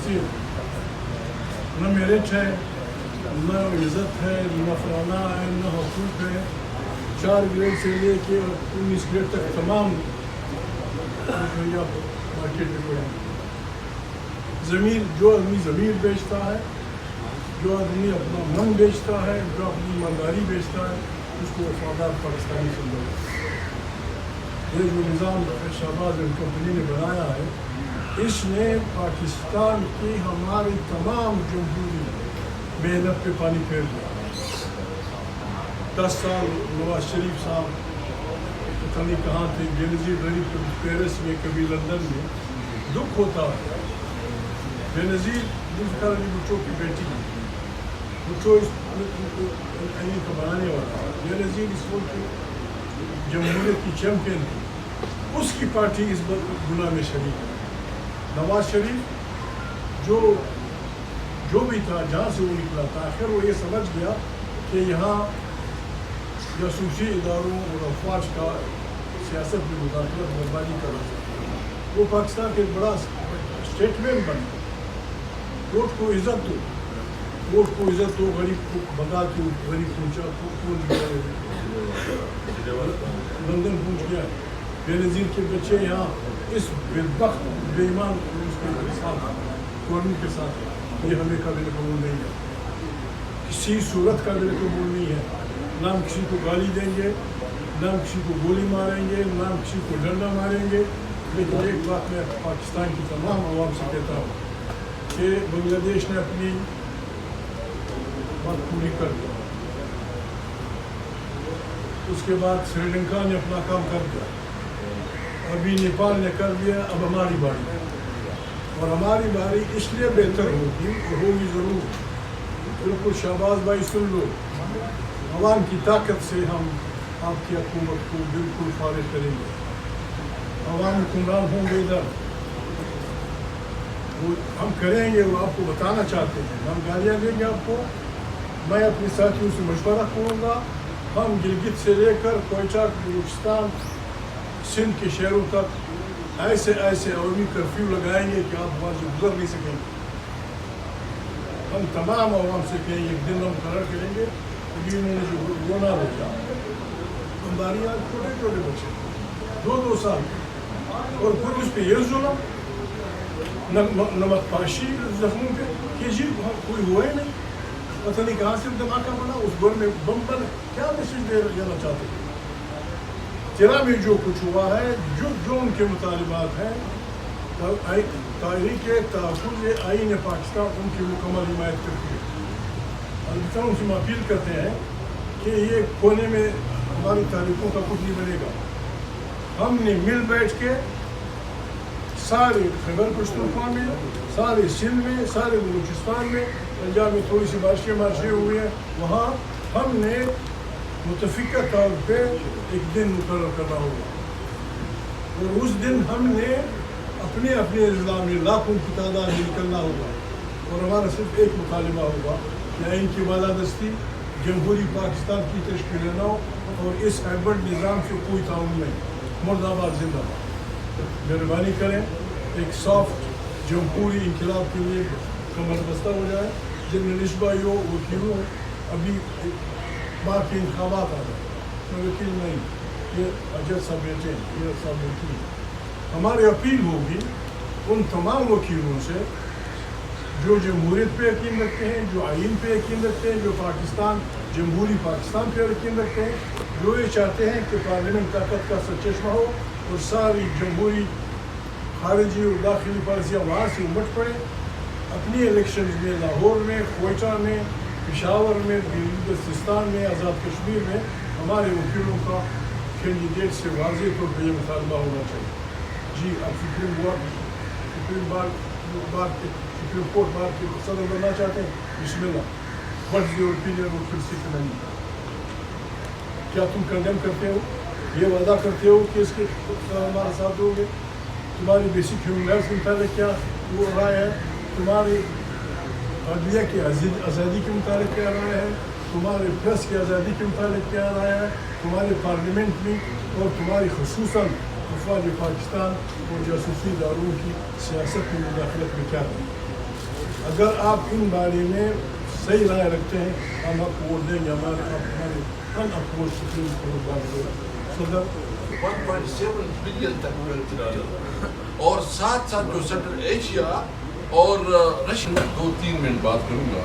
سے نہ میرٹ ہے، نہ عزت ہے، نہ فلانا ہے، نہ حقوق ہے. 4 گریڈ سے لے کے 19 گریڈ تک تمام مارکیٹ میں پڑے. زمین جو آدمی زمین بیچتا ہے، جو آدمی اپنا من بیچتا ہے، جو اپنی ایمانداری بیچتا ہے، اس کو وفادار پاکستانی سمجھا. یہ جو نظام شہباز اینڈ کمپنی نے بنایا ہے، اس نے پاکستان کی ہماری تمام جمہوری محنت پہ پانی پھیر دیا. 10 سال نواز شریف صاحب پتہ نہیں کہاں تھے، بے نظیر غریب کبھی پیرس میں، کبھی لندن میں. دکھ ہوتا ہے. بے نظیر ذوالفقار علی بھٹو کی بیٹی ہے، بھٹو علی کا بنانے والا. بے نظیر اس ملک کی جمہوریت کی چیمپئن تھی، اس کی پارٹی اس گناہ میں شریک ہے. نواز شریف جو بھی تھا، جہاں سے وہ نکلا تھا، آخر وہ یہ سمجھ گیا کہ یہاں جاسوسی اداروں اور افواج کا سیاست میں مداخلت بربادی کر رہا تھا. وہ پاکستان کے ایک بڑا اسٹیٹمنٹ بن گیا. ووٹ کو عزت دو، ووٹ کو عزت دو، غریب کو بھگا دو، غریب پہنچا لندن پہنچ گیا. بے نظیر کے بچے یہاں اس بدبخت بے ایمان کے ساتھ، گورنمنٹ کے ساتھ، یہ ہمیں قابل قبول نہیں ہے. کسی صورت قابل قبول نہیں ہے. نہ ہم کسی کو گالی دیں گے، نہ ہم کسی کو گولی ماریں گے، نہ ہم کسی کو ڈنڈا ماریں گے. لیکن ایک بات میں پاکستان کی تمام عوام سے کہتا ہوں کہ بنگلہ دیش نے اپنی بات پوری کر دیا. اس کے بعد سری لنکا نے اپنا کام کر دیا، ابھی نیپال نے کر دیا. اب ہماری باری، اور ہماری باری اس لیے بہتر ہوگی اور ہوگی ضرور. بالکل شہباز بھائی سن لو، عوام کی طاقت سے ہم آپ کی حکومت کو بالکل فارغ کریں گے. عوام حکمران ہوں گے ادھر، وہ ہم کریں گے، وہ آپ کو بتانا چاہتے ہیں. ہم گالیاں دیں گے آپ کو. میں اپنے ساتھیوں سے مشورہ کروں گا، ہم گلگت سے لے کر کوئٹہ، بلوچستان، سندھ کے شہروں تک ایسے عوامی کرفیو لگائیں گے کہ آپ وہاں سے گزر نہیں سکیں گے. ہم تمام عوام سے کہیں گے، ایک دن ہم قرار کریں گے. ابھی انہوں نے جو رونا روکا، ہماری آج چھوٹے بچے 2 سال، اور پھر اس پہ یہ ظلم، نمک پاشی زخموں پہ کہ جی کوئی ہوا ہی نہیں. پتہ نہیں کہاں سے دھماکہ بنا، اس گھر میں بم بنا. کیا میسج دینا چاہتے ہیں؟ تیرا میں جو کچھ ہوا ہے، جو ان کے مطالبات ہیں، تاریخ تحفظ آئین پاکستان ان کی مکمل حمایت کرتی ہے. البتہ ان سے اپیل کرتے ہیں کہ یہ کونے میں ہماری تاریخوں کا کچھ نہیں بنے گا. ہم نے مل بیٹھ کے سارے خیبر پختونخوا میں، سارے سندھ میں، سارے بلوچستان میں، پنجاب میں تھوڑی سی بارشیں ہوئی ہیں، وہاں ہم نے متفقہ طور پہ ایک دن مقرر کرنا ہوگا. اور اس دن ہم نے اپنے اضلاع میں لاکھوں کی تعداد میں نکلنا ہوگا. اور ہمارا صرف ایک مطالبہ ہوگا کہ ان کی بالادستی، جمہوری پاکستان کی تشکیل نو، اور اس ہائبرڈ نظام سے کوئی تعاون نہیں. مرد آباد زندہ باد. مہربانی کریں، ایک سافٹ جمہوری انقلاب کے لیے کمر بستہ ہو جائے، جن میں نسبائیوں، وکیلوں، ابھی بار کے انتخابات آ جائیں. میں وکیل نہیں، یہ اجر صاحب بیٹے ہیں، یہ صاحب وکیل. ہماری اپیل ہوگی ان تمام وکیلوں سے جو جمہوریت پہ یقین رکھتے ہیں، جو آئین پہ یقین رکھتے ہیں، جو پاکستان، جمہوری پاکستان پہ یقین رکھتے ہیں، جو یہ چاہتے ہیں کہ پارلیمنٹ طاقت کا سرچشمہ ہو اور ساری جمہوری خارجی اور داخلی پالیسیاں وہاں سے امٹ پڑیں. اپنی الیکشنز میں لاہور میں، کوئٹہ میں، پشاور میں، بلوچستان میں، آزاد کشمیر میں ہمارے وکیلوں کا کینڈیڈیٹ سے واضح طور پہ یہ مطالبہ ہونا چاہیے. جی آپ سپریم کورٹ بار کے صدر بننا چاہتے ہیں، بسم اللہ. واٹس یور اوپینین اور پھر سے نہیں. کیا تم کنڈیم کرتے ہو، یہ وعدہ کرتے ہو کہ اس کے ہمارے ساتھ دو گے؟ تمہاری بیسک ہیومن رائٹس کے متعلق کیا وہ رائے ہے؟ تمہاری عدلیہ کی آزادی کے متعلق کیا رائے ہے؟ تمہارے پریس کی آزادی کے متعلق کیا رائے ہے؟ تمہارے پارلیمنٹ میں اور تمہاری خصوصاً افواج پاکستان اور جاسوسی اداروں کی سیاست میں مداخلت میں کیا ہے؟ اگر آپ ان بارے میں صحیح رائے رکھتے ہیں ہم آپ کو ووٹ دیں گے. ہمارے ان اپروچ سپریم کورٹ بات صدر 1.7 بلین تک اور ساتھ ساتھ جو سینٹرل ایشیا اور رشیا 2-3 منٹ بات کروں گا.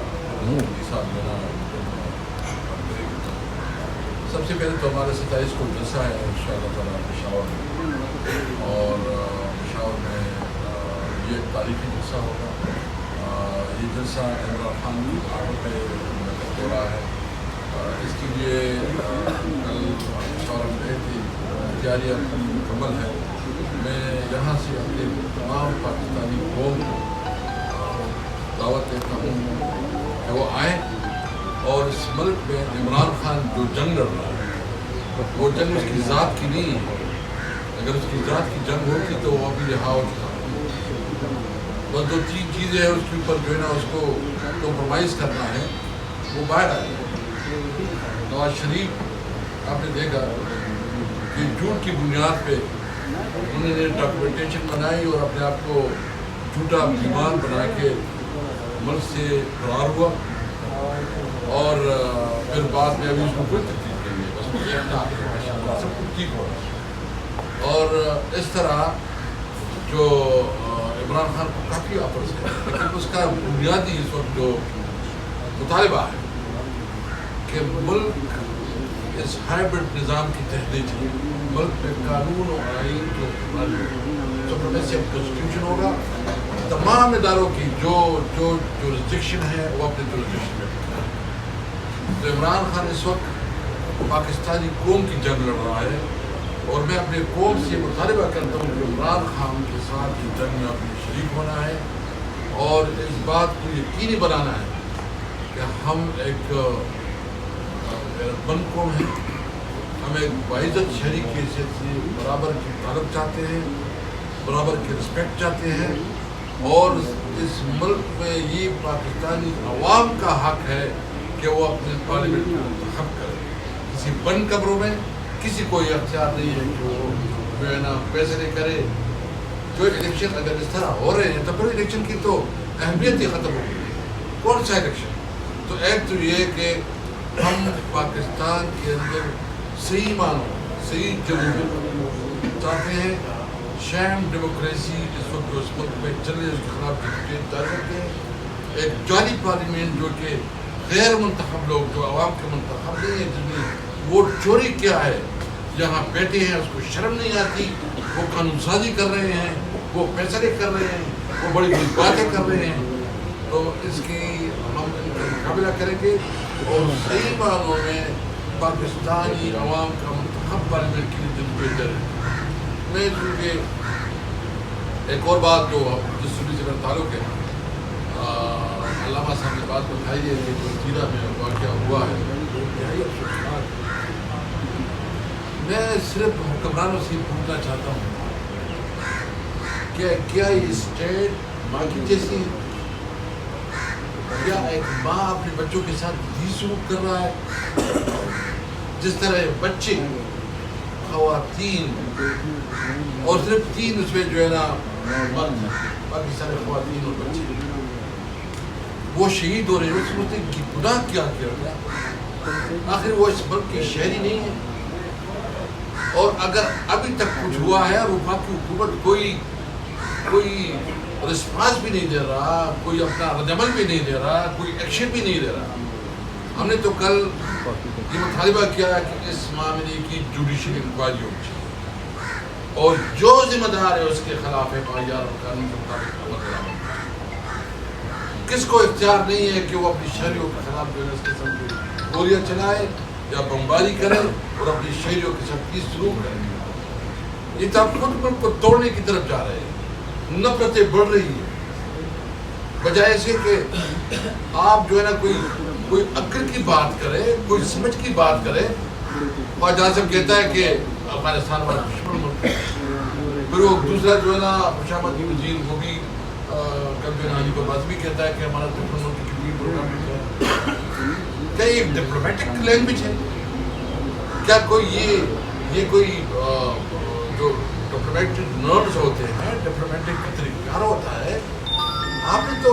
سب سے پہلے تو ہمارے 27 کو جلسہ ہے انشاءاللہ تعالیٰ پشاور میں, اور پشاور میں یہ ایک تاریخی جلسہ ہوگا. یہ جلسہ عمران خان کی دعوت پہ منعقد ہو رہا ہے. اس کے لیے کل پشاور میں تھی تیاریاں مکمل ہے. میں یہاں سے اپنے تمام پاکستانی قوم کو دعوت دیتا ہوں کہ وہ آئیں اور اس ملک میں عمران خان جو جنگ لڑ رہا ہے وہ جنگ اس کی ذات کی نہیں ہے. اگر اس کی ذات کی جنگ ہوتی تو وہ ابھی رہا ہو چکا. بس 2-3 چیزیں ہیں اس کے اوپر جو ہے نا اس کو کمپرومائز کرنا ہے, وہ باہر آئے. نواز شریف آپ نے دیکھا کہ جھوٹ کی بنیاد پہ انہوں نے ڈاکومنٹیشن بنائی اور اپنے آپ کو جھوٹا بیمان بنا کے ملک سے فرار ہوا, اور پھر بعد میں ابھی اس کو کوئی تکلیف نہیں ہے, بس ایک سب کچھ ٹھیک ہو رہا ہے. اور اس طرح جو عمران خان کو کافی آفرز ہے, لیکن اس کا بنیادی اس وقت جو مطالبہ ہے کہ ملک اس ہائیبرڈ نظام کی تحریک ہے. ملک میں قانون و آئین جو سپریمیسی آف کنسٹیٹیوشن ہوگا, تمام اداروں کی جو جورسڈکشن ہے وہ اپنے جورسڈکشن میں. تو عمران خان اس وقت پاکستانی قوم کی جنگ لڑ رہا ہے, اور میں اپنے قوم سے مطالبہ کرتا ہوں کہ عمران خان کے ساتھ کی جنگ میں اپنے شریک ہونا ہے, اور اس بات کو یقینی بنانا ہے کہ ہم ایک بند قوم ہیں. ہم ایک باعزت شہری کی حیثیت سے برابر کی طلب چاہتے ہیں, برابر کی رسپیکٹ چاہتے ہیں, اور اس ملک میں یہ پاکستانی عوام کا حق ہے کہ وہ اپنے پارلیمنٹ کو منتخب کرے. کسی بند کمروں میں کسی کو یہ اختیار نہیں ہے کہ وہ جو ہے نا فیصلے کرے. جو الیکشن اگر اس طرح ہو رہے ہیں تو پھر الیکشن کی تو اہمیت ہی ختم ہو گئی. کون سا الیکشن؟ تو ایک تو یہ کہ ہم پاکستان کے اندر صحیح معنوں صحیح جمہوریت چاہتے ہیں. شیم ڈیموکریسی اس وقت جو اس ملک میں چل رہی ہے اس کے خلاف جدوجہد جاری رکھتے ہیں. ایک جعلی پارلیمنٹ جو کہ غیر منتخب لوگ جو عوام کے منتخب نہیں ہیں, جن نے ووٹ چوری کیا ہے, یہاں بیٹھے ہیں, اس کو شرم نہیں آتی, وہ قانون سازی کر رہے ہیں, وہ فیصلے کر رہے ہیں, وہ بڑی بڑی باتیں کر رہے ہیں. تو اس کی ہم ان کا مقابلہ کریں گے, اور صحیح معنوں میں پاکستانی عوام کا منتخب پارلیمنٹ کے لیے دل بہتر ہے. میں چونکہ ایک اور بات جو جس صوبے سے میرا تعلق ہے, علامہ صاحب نے بات بتائی ہے کہ جو زیرہ میں واقعہ ہوا ہے انتہائی افسوسناک. میں صرف حکمرانوں سے پوچھنا چاہتا ہوں کہ کیا یہ اسٹیٹ ماں کی جیسی, کیا ایک ماں اپنے بچوں کے ساتھ بھی سلوک کر رہا ہے جس طرح بچے, خواتین, اور صرف 3 اس میں جو ہے نا مرد, باقی سارے خواتین اور بچے وہ شہید ہو رہے ہیں. وہ سمجھتے ہیں کہ گناہ کیا گیا, آخر وہ اس ملک کی شہری نہیں ہے. اور اگر ابھی تک کچھ ہوا ہے اور وفاقی حکومت کوئی رسپانس بھی نہیں دے رہا, کوئی اپنا رد عمل بھی نہیں دے رہا, کوئی ایکشن بھی نہیں دے رہا. ہم نے تو کل یہ مطالبہ کیا کہ اس معاملے کی جوڈیشل انکوائری ہونی چاہیے, اور جو ذمہ دار ہے اس کے خلاف FIR اور قانون کے مطابق عمل درآمد. کس کو اختیار نہیں ہے کہ وہ اپنی شہریوں کے خلاف جو ہے اس قسم کی گولیاں چلائے یا بمباری کرے اور اپنی شہریوں کے ساتھ کی سلوک کرے. یہ تو آپ خود ملک کو توڑنے کی طرف جا رہے ہیں. نفرتیں بڑھ رہی ہیں, بجائے اس کے کہ آپ جو ہے نا کوئی عقل کی بات کرے, کوئی سمجھ کی بات کرے. اور جہاں سے کہتا ہے کہ افغانستان والا دشمن ملک ہے, پھر وہ دوسرا جو ہے نا مشاورتی وزیر وہ بھی کبھی کو بات بھی کہتا ہے کہ ہمارا دشمن ملک کی پروگرام ہے. کیا یہ ڈپلومیٹک لینگویج ہے؟ کیا کوئی یہ کوئی جو ڈپلومیٹک نرمز ہوتے ہیں, ڈپلومیٹک کا طریقہ ہوتا ہے. آپ نے تو